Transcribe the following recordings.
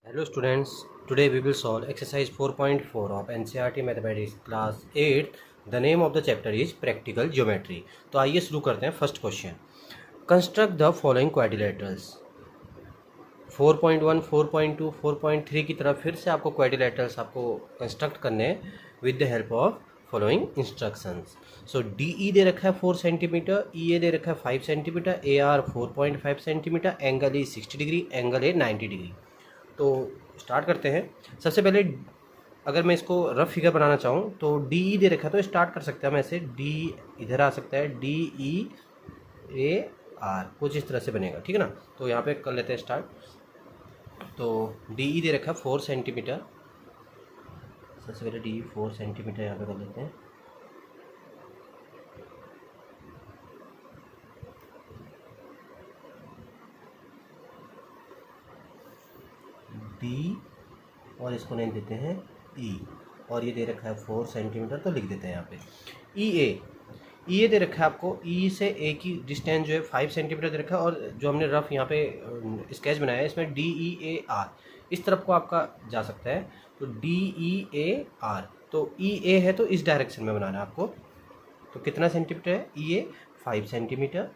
Hello students, today we will solve exercise 4.4 of NCERT Mathematics class 8. The name of the chapter is Practical Geometry. तो आइए शुरू करते हैं first question. Construct the following quadrilaterals. 4.1, 4.2, 4.3 की तरफ फिर से आपको क्वाड्रिलेटरल्स आपको कंस्ट्रक्ट करने हैं with the help of following instructions. So DE दे रखा है 4 सेंटीमीटर, EA दे रखा है 5 centimetre, AR 4.5 centimetre, angle E 60 degree, angle A 90 degree. तो स्टार्ट करते हैं. सबसे पहले अगर मैं इसको रफ फिगर बनाना चाहूँ तो DE दे रखा है तो स्टार्ट कर सकते हैं हम ऐसे. D इधर आ सकता है, DEAR कुछ इस तरह से बनेगा, ठीक है ना. तो यहाँ पे कर लेते हैं स्टार्ट. तो DE दे रखा है 4 सेंटीमीटर. सबसे पहले DE 4 सेंटीमीटर यहाँ पे कर लेते हैं. D और इसको नेम देते हैं E और ये दे रखा है 4 सेंटीमीटर तो लिख देते हैं यहाँ पे. EA दे रखा है आपको. E से A की डिस्टेंस जो है 5 सेंटीमीटर दे रखा है और जो हमने रफ यहाँ पे स्केच बनाया है इसमें DEAR इस तरफ को आपका जा सकता है. तो DEAR तो EA है तो इस डायरेक्शन में बनाना है आपको. तो कितना सेंटीमीटर है EA? 5 centimetre.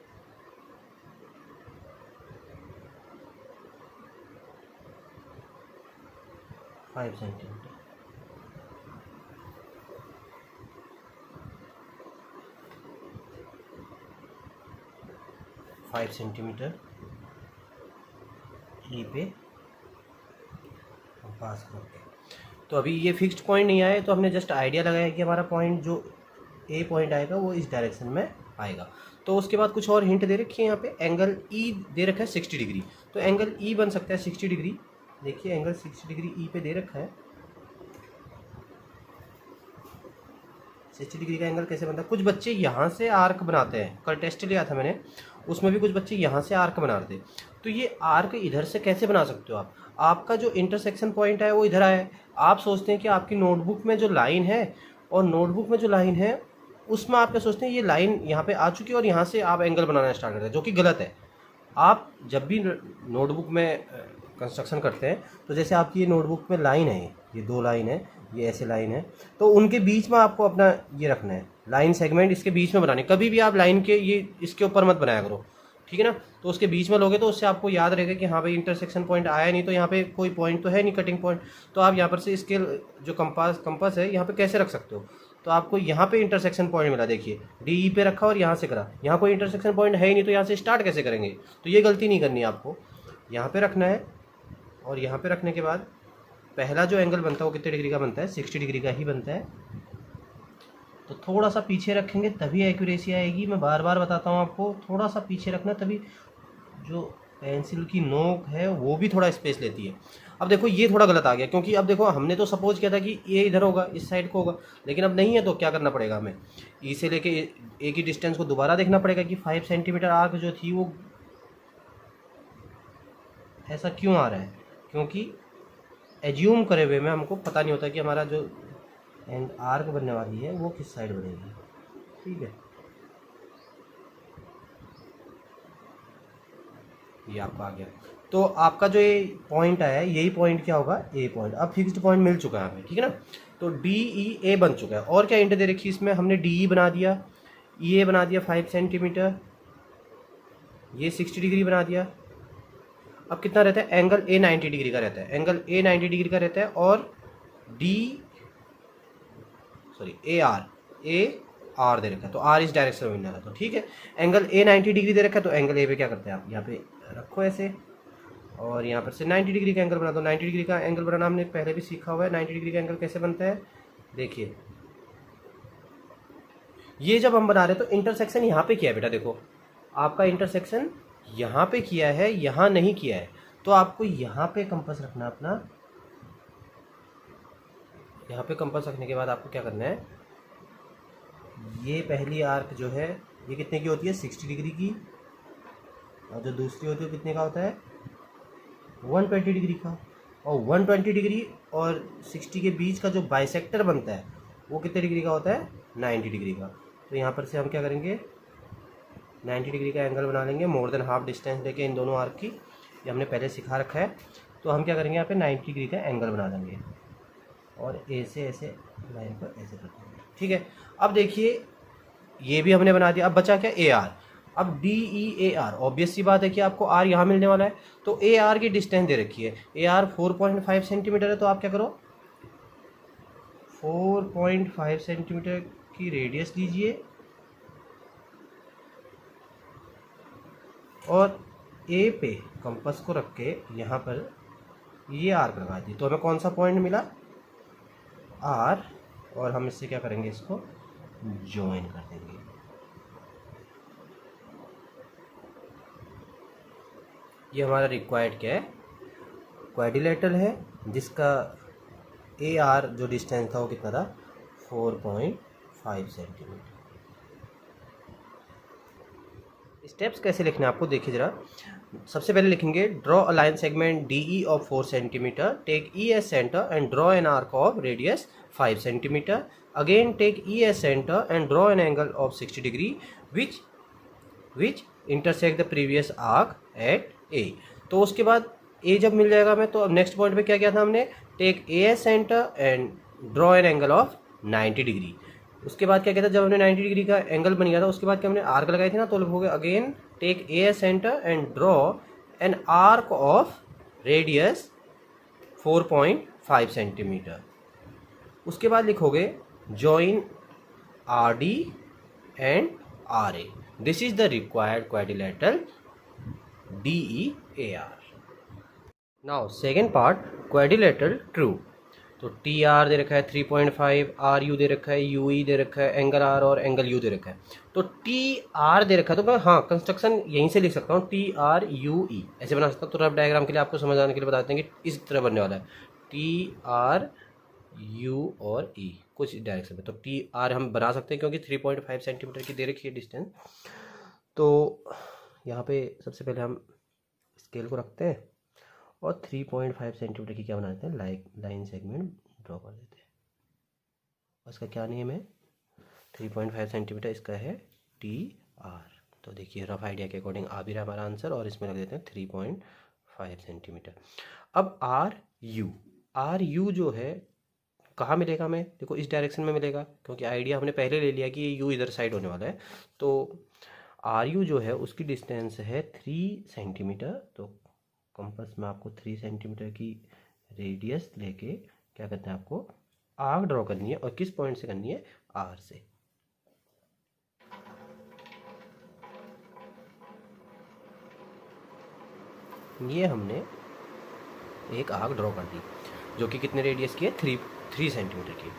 Five centimetre. Five centimetre E पे पास करके. तो अभी ये फिक्स्ड पॉइंट नहीं आया तो हमने जस्ट आइडिया लगाया कि हमारा पॉइंट जो ए पॉइंट आएगा वो इस डायरेक्शन में आएगा. तो उसके बाद कुछ और हिंट दे रखी है यहाँ पे. एंगल ई दे रखा है 60 डिग्री तो एंगल ई बन सकता है 60 डिग्री. देखिए एंगल 60 डिग्री ई पे दे रखा है. 60 डिग्री का एंगल कैसे बनता है? कुछ बच्चे यहाँ से आर्क बनाते हैं. कल टेस्ट लिया था मैंने, उसमें भी कुछ बच्चे यहाँ से आर्क बना रहे थे. तो ये आर्क इधर से कैसे बना सकते हो आप? आपका जो इंटरसेक्शन पॉइंट है वो इधर आया है. आप सोचते हैं कि आपकी नोटबुक में जो लाइन है और नोटबुक में जो लाइन है उसमें आप क्या सोचते हैं ये लाइन यहाँ पे आ चुकी है और यहाँ से आप एंगल बनाना स्टार्ट करते हैं, जो कि गलत है. आप जब भी नोटबुक में कंस्ट्रक्शन करते हैं तो जैसे आपकी ये नोटबुक में लाइन है, ये दो लाइन है, ये ऐसे लाइन है, तो उनके बीच में आपको अपना ये रखना है लाइन सेगमेंट इसके बीच में बनाने. कभी भी आप लाइन के ये इसके ऊपर मत बनाया करो, ठीक है ना. तो उसके बीच में लोगे तो उससे आपको याद रहेगा कि हाँ भाई इंटरसेक्शन पॉइंट आया नहीं, तो यहाँ पे कोई पॉइंट तो है नहीं कटिंग पॉइंट. तो आप यहाँ पर से स्केल जो कंपास है यहाँ पे कैसे रख सकते हो. तो आपको यहाँ पे इंटरसेक्शन पॉइंट मिला, देखिए DE पे रखा और यहाँ से करा. यहाँ कोई इंटरसेक्शन पॉइंट है ही नहीं तो यहाँ से स्टार्ट कैसे करेंगे. तो ये गलती नहीं करनी है आपको. यहाँ पे रखना है और यहाँ पे रखने के बाद पहला जो एंगल बनता है वो कितने डिग्री का बनता है? 60 डिग्री का ही बनता है. तो थोड़ा सा पीछे रखेंगे तभी एक्यूरेसी आएगी. मैं बार बार बताता हूँ आपको, थोड़ा सा पीछे रखना तभी जो पेंसिल की नोक है वो भी थोड़ा स्पेस लेती है. अब देखो ये थोड़ा गलत आ गया क्योंकि अब देखो हमने तो सपोज किया था कि ये इधर होगा, इस साइड को होगा, लेकिन अब नहीं है. तो क्या करना पड़ेगा हमें? ई से लेके ए की डिस्टेंस को दोबारा देखना पड़ेगा कि 5 सेंटीमीटर आर्क जो थी वो ऐसा क्यों आ रहा है. क्योंकि एज्यूम करे हुए में हमको पता नहीं होता कि हमारा जो एंड आर्क बनने वाली है वो किस साइड बनेगी, ठीक है. ये आपका आ गया. तो आपका जो ये पॉइंट आया है यही पॉइंट क्या होगा? ए पॉइंट. अब फिक्स्ड पॉइंट मिल चुका है हमें, ठीक है ना. तो DEA बन चुका है. और क्या इंट दे रखी इसमें? हमने DE बना दिया, EA बना दिया 5 सेंटीमीटर, ये 60 डिग्री बना दिया. अब कितना रहता है? एंगल A 90 डिग्री का रहता है. एंगल A 90 डिग्री का रहता है और AR दे रखा है तो R इस डायरेक्शन में मिलना था. तो ठीक है, एंगल A 90 डिग्री दे रखा है तो एंगल A पे क्या करते हैं आप? यहाँ पे रखो ऐसे और यहाँ पर से 90 डिग्री का एंगल बना दो. 90 डिग्री का एंगल बनाना हमने पहले भी सीखा हुआ है. 90 डिग्री का एंगल कैसे बनता है? देखिए ये जब हम बना रहे हैं तो इंटरसेक्शन यहाँ पे किया है बेटा. देखो आपका इंटरसेक्शन यहाँ पे किया है, यहाँ नहीं किया है. तो आपको यहाँ पे कंपास रखना अपना. यहाँ पे कंपास रखने के बाद आपको क्या करना है? ये पहली आर्क जो है ये कितने की होती है? 60 डिग्री की. और जो दूसरी होती है कितने का होता है? 120 डिग्री का. और 120 डिग्री और 60 के बीच का जो बाइसेक्टर बनता है वो कितने डिग्री का होता है? 90 डिग्री का. तो यहाँ पर से हम क्या करेंगे? 90 डिग्री का एंगल बना लेंगे, मोर देन हाफ डिस्टेंस लेके इन दोनों आर्क की. ये हमने पहले सिखा रखा है. तो हम क्या करेंगे, यहाँ पे 90 डिग्री का एंगल बना देंगे और ए से ऐसे लाइन पर ऐसे कर देंगे। ठीक है, अब देखिए ये भी हमने बना दिया। अब बचा क्या, ए आर। अब D E A R, obvious सी बात है कि आपको आर यहाँ मिलने वाला है, तो ए आर की डिस्टेंस दे रखी है, ए आर 4.5 सेंटीमीटर है, तो आप क्या करो 4.5 सेंटीमीटर की रेडियस लीजिए और ए पे कंपास को रख के यहाँ पर ये आर्क लगा दिए, तो हमें कौन सा पॉइंट मिला, आर, और हम इससे क्या करेंगे, इसको ज्वाइन कर देंगे। ये हमारा रिक्वायर्ड क्या है, क्वाड्रिलेटरल है, जिसका ए आर जो डिस्टेंस था वो कितना था, 4.5 सेंटीमीटर। स्टेप्स कैसे लिखने हैं आपको देखिए जरा। सबसे पहले लिखेंगे draw a line segment D E of 4 centimetre, take E as centre and draw an arc of radius 5 centimetre, again take E as centre and draw an angle of 60 degree which intersect the previous arc at A. तो उसके बाद ए जब मिल जाएगा हमें, तो अब next point पे क्या किया था हमने, take a S centre and draw an angle of 90 degree. उसके बाद क्या कहता है, जब हमने 90 डिग्री का एंगल बन गया था, उसके बाद क्या हमने आर्क लगाई थी ना, तो हो गया again take a S centre and draw an arc of radius 4.5 centimetre. उसके बाद लिखोगे join R D and R A, this is the required quadrilateral D E A R. Now second part, quadrilateral true. तो T R दे रखा है 3.5, are you they रखा है, you ई दे रखा है, एंगल आर और एंगल यू दे रखा है। तो टी आर दे रखा है, तो मैं हाँ कंस्ट्रक्शन यहीं से लिख सकता हूँ, टी आर यू ई ऐसे बना सकता हूँ। तो रफ डायग्राम के लिए आपको समझ आने के लिए बताते हैं कि इस तरह बनने वाला है, टी आर यू और ई कुछ डायरेक्शन में। तो टी आर हम बना सकते हैं क्योंकि 3.5 सेंटीमीटर की दे रखी है डिस्टेंस। तो यहाँ पे सबसे पहले हम स्केल को रखते हैं और 3.5 सेंटीमीटर की क्या बना देते हैं, लाइन सेगमेंट ड्रॉ कर देते हैं। उसका क्या नेम है, 3.5 सेंटीमीटर इसका है टी आर। तो देखिए रफ आइडिया के अकॉर्डिंग आ भी रहा हमारा आंसर, और इसमें लग देते हैं 3.5 सेंटीमीटर। अब आर यू जो है कहाँ मिलेगा हमें, देखो इस डायरेक्शन में मिलेगा, क्योंकि आइडिया हमने पहले ले लिया कि ये यू इधर साइड होने वाला है। तो आर यू जो है उसकी डिस्टेंस है 3 सेंटीमीटर। तो कंपास में आपको 3 सेंटीमीटर की रेडियस लेके क्या करते हैं, आपको आर्क ड्रॉ करनी है, और किस पॉइंट से करनी है, आर से। ये हमने एक आर्क ड्रॉ कर दी जो कि कितने रेडियस की है, 3 सेंटीमीटर की।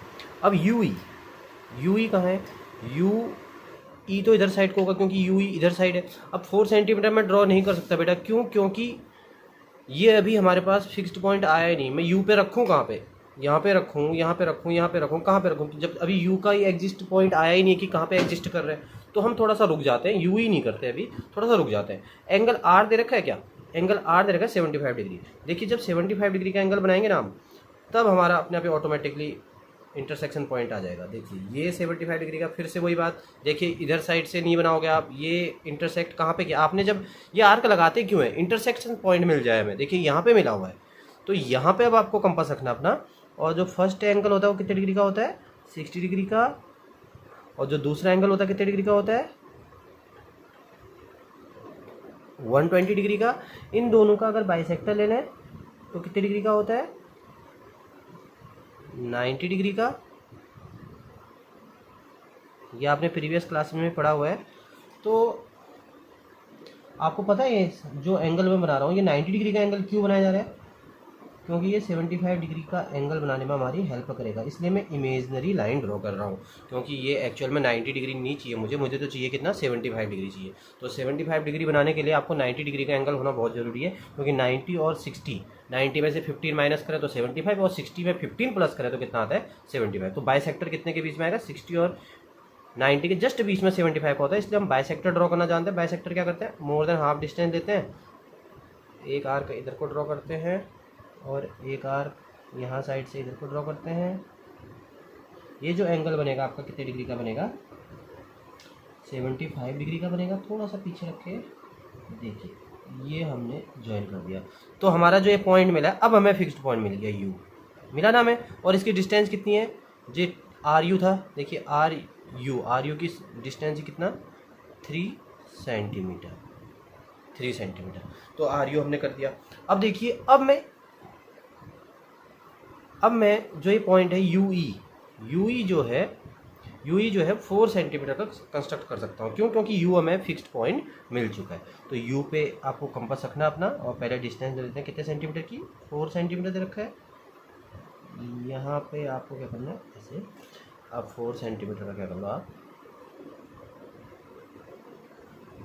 अब यू ई कहाँ है, यू ई तो इधर साइड को होगा क्योंकि यू ई इधर साइड है। अब 4 सेंटीमीटर में ड्रॉ नहीं कर सकता बेटा, क्यों, क्योंकि ये अभी हमारे पास फिक्स्ड पॉइंट आया ही नहीं। मैं यू पे रखूँ कहाँ पे, यहाँ पे रखूँ, यहाँ पे रखूँ, यहाँ पे रखूँ, कहाँ पे रखूँ, जब अभी यू का ही एग्जिस्ट पॉइंट आया ही नहीं कि कहाँ पे एग्जिस्ट कर रहे हैं, तो हम थोड़ा सा रुक जाते हैं, यू ही नहीं करते अभी, थोड़ा सा रुक जाते हैं। एंगल आर दे रखा है क्या, एंगल आर दे रखा है 75 डिग्री। देखिए जब 75 डिग्री का एंगल बनाएंगे ना हम, तब हमारा अपने आप ऑटोमेटिकली इंटरसेक्शन पॉइंट आ जाएगा। देखिए ये 75 डिग्री का, फिर से वही बात, देखिए इधर साइड से नहीं बनाओगे आप, ये इंटरसेक्ट कहाँ पे किया आपने, जब ये आर्क लगाते क्यों है, इंटरसेक्शन पॉइंट मिल जाए हमें। देखिए यहाँ पे मिला हुआ है, तो यहाँ पे अब आपको कंपास रखना अपना, और जो फर्स्ट एंगल होता है वो कितने डिग्री का होता है, 60 डिग्री का, और जो दूसरा एंगल होता है कितने डिग्री का होता है, 120 डिग्री का। इन दोनों का अगर बाइसेक्टर ले लें तो कितने डिग्री का होता है, 90 डिग्री का। ये आपने प्रीवियस क्लास में पढ़ा हुआ है। तो आपको पता है ये जो एंगल मैं बना रहा हूँ, ये 90 डिग्री का एंगल क्यों बनाया जा रहा है, क्योंकि ये 75 डिग्री का एंगल बनाने में हमारी हेल्प करेगा, इसलिए मैं इमेजनरी लाइन ड्रॉ कर रहा हूँ। क्योंकि ये एक्चुअल में 90 डिग्री नहीं चाहिए मुझे तो चाहिए कितना, 75 डिग्री चाहिए। तो 75 डिग्री बनाने के लिए आपको 90 डिग्री का एंगल होना बहुत ज़रूरी है, क्योंकि 90 और 60, 90 में से 15 माइनस करें तो 75, और 60 में 15 प्लस करें तो कितना आता है, 75। तो बाइसेक्टर कितने के बीच में आएगा, 60 और 90 के जस्ट बीच में 75 होता है, इसलिए हम बाइसेक्टर ड्रॉ करना जानते हैं। बाइसेक्टर क्या करते हैं, मोर देन हाफ डिस्टेंस देते हैं, एक आर्क इधर को ड्रॉ करते हैं और एक आर्क यहाँ साइड से इधर को ड्रॉ करते हैं। ये जो एंगल बनेगा आपका कितने डिग्री का बनेगा, 75 डिग्री का बनेगा। थोड़ा सा पीछे रखे, देखिए ये हमने ज्वाइन कर दिया, तो हमारा जो ये पॉइंट मिला है, अब हमें फिक्स्ड पॉइंट मिल गया, यू मिला ना हमें। और इसकी डिस्टेंस कितनी है, जी आर यू था, देखिए आर यू की डिस्टेंस कितना 3 सेंटीमीटर, 3 सेंटीमीटर। तो आर यू हमने कर दिया। अब देखिए अब मैं जो ये पॉइंट है यू ई जो है 4 सेंटीमीटर का कंस्ट्रक्ट कर सकता हूँ। क्यों? क्योंकि यू हमें फिक्स्ड पॉइंट मिल चुका है। तो यू पे आपको कंपास रखना अपना, और पहले डिस्टेंस दे देते हैं कितने सेंटीमीटर की, 4 सेंटीमीटर दे रखा है। यहाँ पे आपको क्या करना है, ऐसे आप 4 सेंटीमीटर का क्या कर लो आप,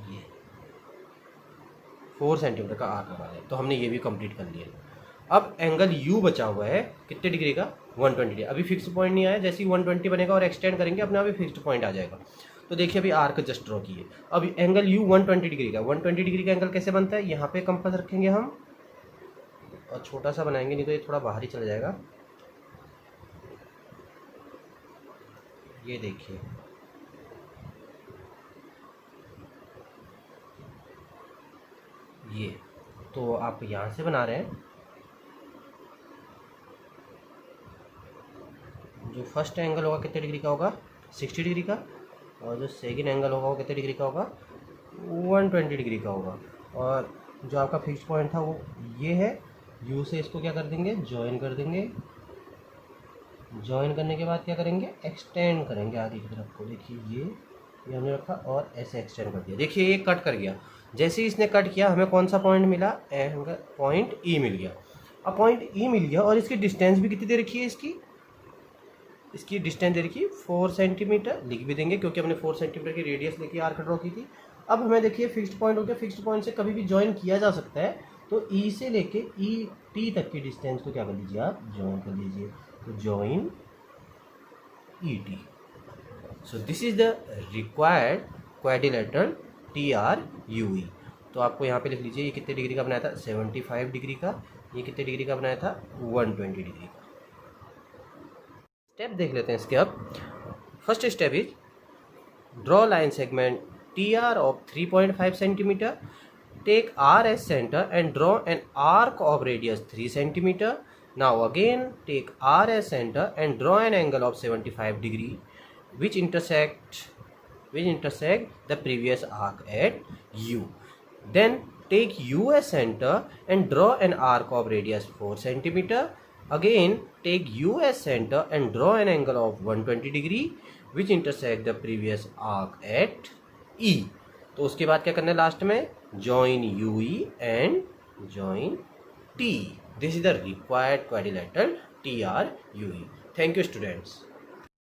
ये 4 सेंटीमीटर का आर्क लगा दें। तो हमने ये भी कंप्लीट कर लिया। अब एंगल यू बचा हुआ है कितने डिग्री का, 120 डिग्री। अभी फिक्स पॉइंट नहीं आया, जैसे ही 120 बनेगा और एक्सटेंड करेंगे अपने आप ही फिक्स्ड पॉइंट आ जाएगा। तो देखिए अभी आर्क जस्ट ड्रॉ किए। अब एंगल यू 120 डिग्री का, 120 डिग्री का एंगल कैसे बनता है, यहाँ पे कंपास रखेंगे हम और छोटा सा बनाएंगे, नहीं तो ये थोड़ा बाहर ही चला जाएगा। ये देखिए ये, तो आप यहाँ से बना रहे हैं, जो फर्स्ट एंगल होगा कितने डिग्री का होगा, 60 डिग्री का, और जो सेकंड एंगल होगा वो कितने डिग्री का होगा, 120 डिग्री का होगा। और जो आपका फिक्स पॉइंट था वो ये है, यू से इसको क्या कर देंगे, ज्वाइन कर देंगे। ज्वाइन करने के बाद क्या करेंगे, एक्सटेंड करेंगे आगे की तरफ को। देखिए ये हमने रखा और ऐसे एक्सटेंड कर दिया। देखिए ये कट कर गया। जैसे ही इसने कट किया हमें कौन सा पॉइंट मिला, एंगल पॉइंट ई मिल गया। अब पॉइंट ई मिल गया और इसकी डिस्टेंस भी कितनी दे रखी है, इसकी डिस्टेंस दे रखी है 4 सेंटीमीटर। लिख भी देंगे क्योंकि हमने 4 सेंटीमीटर की रेडियस लेके आर्क ड्रॉ की थी। अब हमें देखिए फिक्स्ड पॉइंट हो गया, फिक्स्ड पॉइंट से कभी भी ज्वाइन किया जा सकता है। तो ई से लेके ई टी तक की डिस्टेंस को क्या कर लीजिए आप, ज्वाइन कर लीजिए। तो join E T. So this is the required quadrilateral TRUE। तो आपको यहाँ पे लिख लीजिए, ये कितने डिग्री का बनाया था, 75 डिग्री का। ये कितने डिग्री का बनाया था, 120 डिग्री का। स्टेप देख लेते हैं इसके। अब first step is draw line segment TR of 3.5 centimeter. Take R as center and draw an arc of radius 3 centimeter. Now again take R as center and draw an angle of 75 degree which intersect the previous arc at U. Then take U as center and draw an arc of radius 4 centimeter. Again take U as center and draw an angle of 120 degree which intersect the previous arc at E. तो उसके बाद क्या करना है last में, join UE and join T. This is the required quadrilateral TRUE. Thank you students.